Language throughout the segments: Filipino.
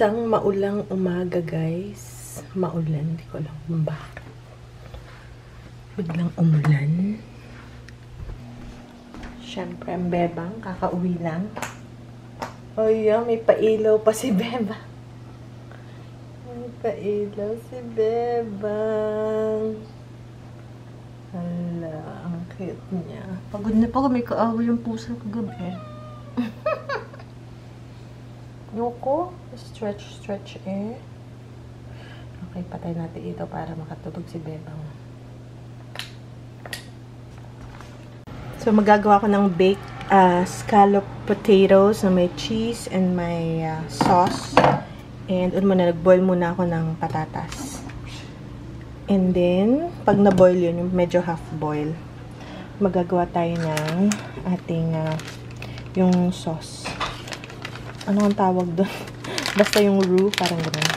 Isang maulang umaga, guys. Maulan, hindi ko alam kung bakit. Biglang umulan. Siyempre, ang bebang, kakauwi lang. Oh yeah, may pailaw pa si Bebang. May pailaw si Bebang. Hala, ang cute niya. Pagod na pagod, may kaaway yung puso kagabi. Yoko, stretch eh. Okay, patay natin ito para makatulog si Bebang. So, magagawa ko ng baked scallop potatoes na may cheese and may sauce. And, nag-boil muna ako ng patatas. And then, pag na-boil yun, yung medyo half-boil, magagawa tayo ng ating yung sauce. Ano ang tawag doon? Basta yung roux, parang gano'n.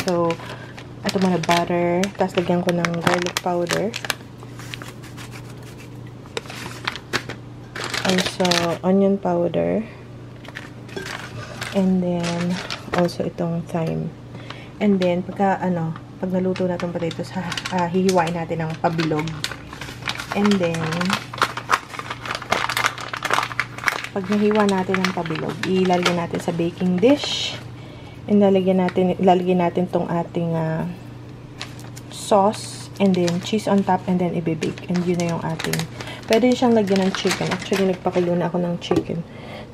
So, ito muna butter. Tapos lagyan ko ng garlic powder. Also, onion powder. And then, also itong thyme. And then, pag naluto na itong potatoes, hihiwain natin ng pabilog. And then, pag nahiwa natin ang pabilog, ilalagay natin sa baking dish. And ilalagay natin tong ating sauce. And then, cheese on top. And then, ibibake. And yun na yung ating. Pwede siyang lagyan ng chicken. Actually, nagpakulo na ako ng chicken.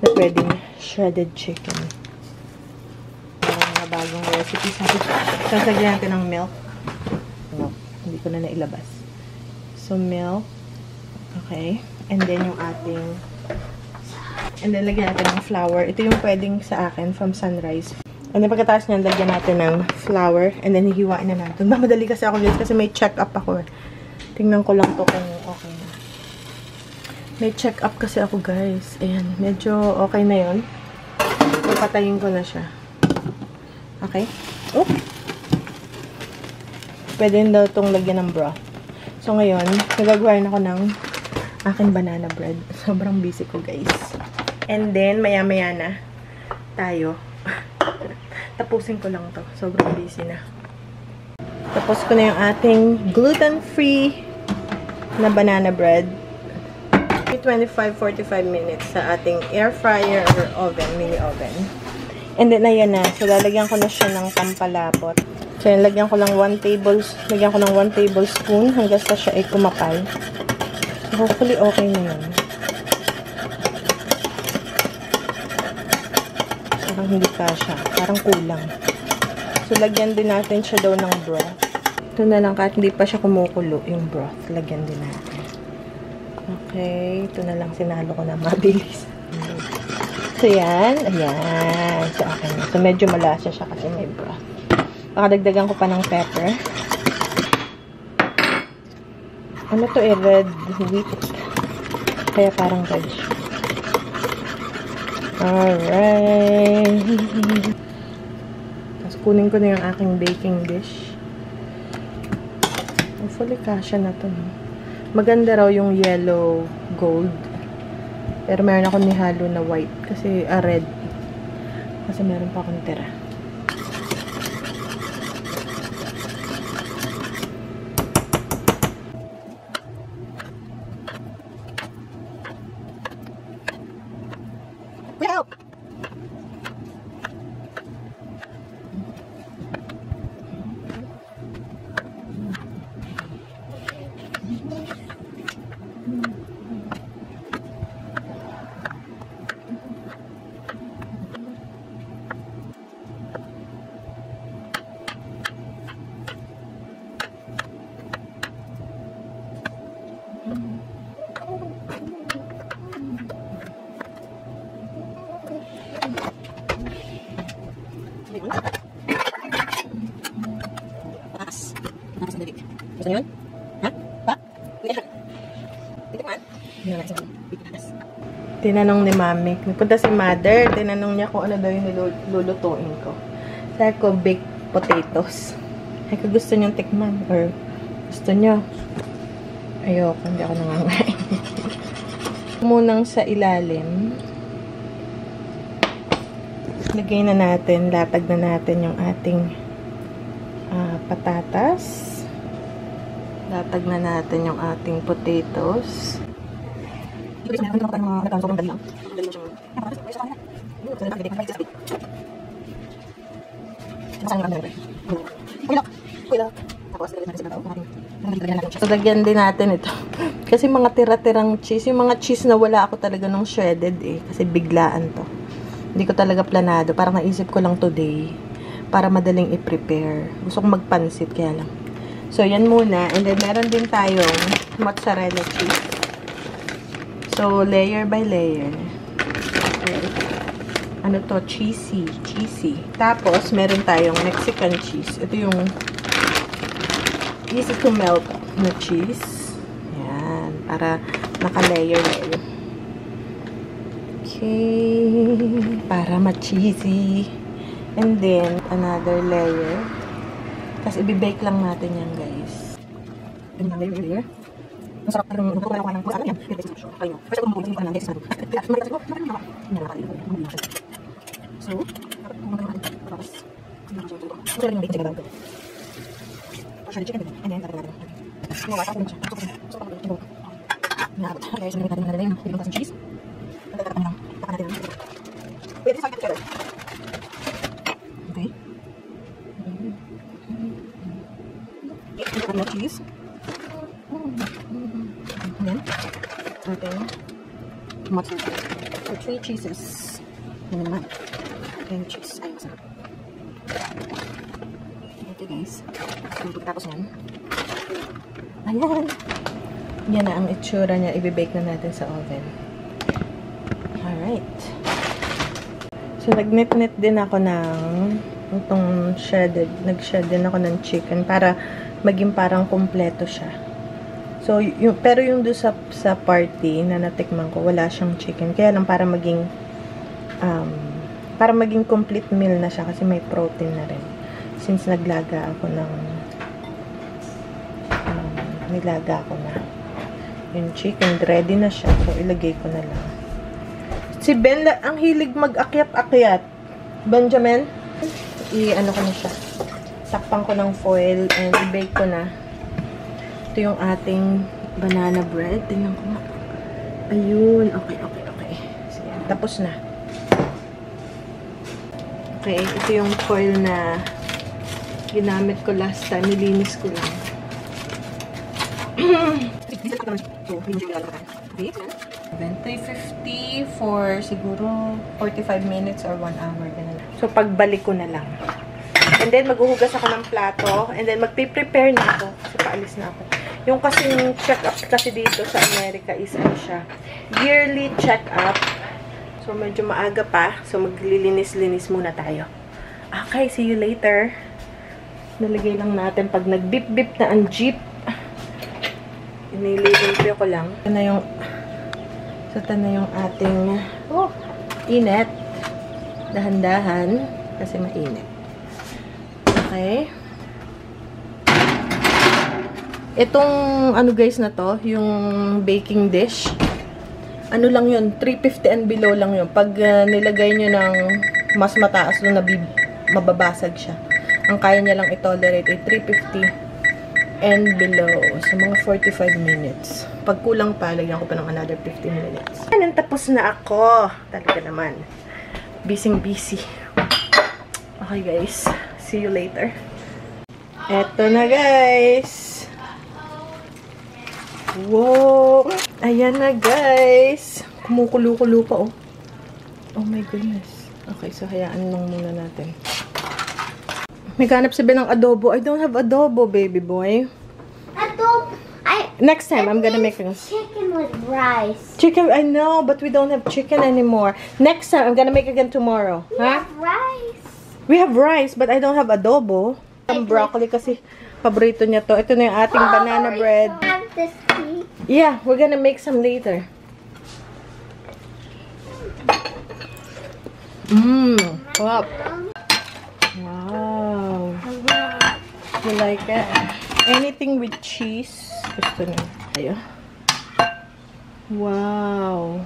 Na pwedeng shredded chicken. Parang mga bagong recipe. Tapos lagyan natin ng milk. No, hindi ko na nailabas. So, milk. Okay. And then, yung ating and then, lagyan natin ng flour. Ito yung pwedeng sa akin from Sunrise. And then, pagkatapos niyan, lagyan natin ng flour. And then, hihiwain na natin. Mamadali kasi ako guys kasi may check-up ako. Tingnan ko lang to kung okay na. May check-up kasi ako guys. Ayan. Medyo okay na yun. Papatayin ko na siya. Okay? Oh! Pwede rin daw itong lagyan ng broth. So, ngayon, nagagawa rin ako ng aking banana bread. Sobrang busy ko guys. And then, maya-maya na tayo. Tapusin ko lang to. Sobrang busy na. Tapos ko na yung ating gluten-free na banana bread. 25-45 minutes sa ating air fryer or oven, mini oven. And then, ayan na. So, lalagyan ko na siya ng pampalapot. So, lagyan ko ng 1 tablespoon hanggang sa siya ay kumapal. So, hopefully, okay na yun. Parang hindi pa siya. Parang kulang. So, lagyan din natin siya daw ng broth. Ito na lang, kahit hindi pa siya kumukulo yung broth. Lagyan din natin. Okay. Ito na lang, sinalo ko na mabilis. So, yan. Ayan. So, okay na. So, medyo malasa siya kasi may broth. Pakadagdagan ko pa ng pepper. Ano to eh? Red wheat. Kaya parang red siya. Alright. Tapos kunin ko na yung aking baking dish. Hopefully kasha na to. Maganda raw yung yellow gold. Pero meron ako nihalo na white. Kasi red. Kasi meron pa akong tira. Help! Gusto nyo yun? Ha? Pa? Tinanong ni Mami. Nagpunta si Mother. Tinanong niya kung ano daw yung nilulutuin ko. Sabi ko, baked potatoes. Ay, kung gusto nyo tikman. Or gusto nyo. Ayoko, hindi ako nangangain. Munang sa ilalim. Lagay na natin, latag na natin yung ating patatas. Latag na natin yung ating potatoes. So, lagyan din natin ito. Kasi mga tira-tirang cheese. Yung mga cheese na wala ako talaga nung shredded eh. Kasi biglaan to. Hindi ko talaga planado. Parang naisip ko lang today. Para madaling i-prepare. Gusto kong magpansit kaya lang. So, yan muna. And then, meron din tayong mozzarella cheese. So, layer by layer. Okay. Ano to? Cheesy. Cheesy. Tapos, meron tayong Mexican cheese. Ito yung easy to melt na cheese. Yan. Para naka-layer na yun. Okay. Para ma-cheesy. And then, another layer. Tapos, i-bake lang natin yan, guys. Ganyan lang, layer. Masarap na rin. Nakukuha lang ng yan. Kayo. First, kung mabuli, hindi ko alam. So, tapos, ito lang yung bacon chicken. Shredded chicken. And then, natin. Wala ka rin siya. Okay, so natin natin yung bigyan ng cheese. Natin lang. Taka natin. Wait, this is together. Okay. Natin cheese. And then, ating mozzarella. So, 3 cheeses. Yan naman. And cheese. Ay, masarap. Okay, guys. So, pagkatapos yan. Ayan. Yan na ang itsura niya. I-bake na natin sa oven. Alright. So, nag-knit-knit din ako ng itong shredded. Nag-shred din ako ng chicken para maging parang kompleto siya. So, pero yung doon sa party na natikman ko, wala siyang chicken. Kaya lang para maging complete meal na siya kasi may protein na rin. Since naglaga ako na yung chicken, ready na siya. So, ilagay ko na lang. Si Ben, ang hilig mag-akyat-akyat. Benjamin, i-ano ko na siya. Takpan ko ng foil and i-bake ko na. Ito yung ating banana bread. Tingnan ko nga. Ayun. Okay. So, yan. Tapos na. Okay. Ito yung foil na ginamit ko last time. Nilinis ko lang. Then, 350 for siguro 45 minutes or 1 hour. Ganun. So, pagbalik ko na lang. And then, maghuhugas ako ng plato. And then, magpiprepare na ako. Kasi paalis na ako. Yung kasing check-up kasi dito sa Amerika is ano siya, yearly check-up. So, medyo maaga pa. So, maglilinis-linis muna tayo. Okay, see you later. Nalagay lang natin pag nag-bip-bip na ang jeep. Inililimpyo ko lang. Ito na yung ating init. Dahan-dahan kasi mainit. Okay. Itong, ano guys na to, yung baking dish, ano lang yun, 350 and below lang yun. Pag nilagay nyo ng mas mataas doon, mababasag siya. Ang kaya niya lang i-tolerate ay 350 and below. So, mga 45 minutes. Pag kulang pa, lagyan ko pa ng another 15 minutes. Ayan, tapos na ako. Talaga naman. Busy. Okay guys, see you later. Eto na guys. Wow! Ayan na, guys. Kumukulo-kulo pa, oh. Oh my goodness. Okay, so hayaan lang muna natin. May ganap sabi ng adobo. I don't have adobo, baby boy. Adobo? Next time, I'm gonna make this. Chicken with rice. Chicken, I know, but we don't have chicken anymore. Next time, I'm gonna make again tomorrow. We have rice. We have rice, but I don't have adobo. Ang broccoli kasi paborito niya to. Ito na yung ating banana bread. Yeah, we're gonna make some later. Wow. Wow. You like it? Anything with cheese? Gusto niyo. Ayo. Wow.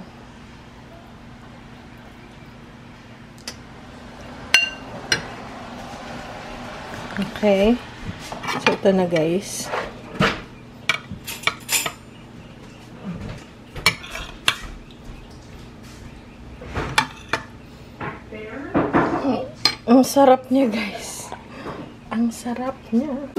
Okay. So, ito na guys. Ang sarap niya guys. Ang sarap niya.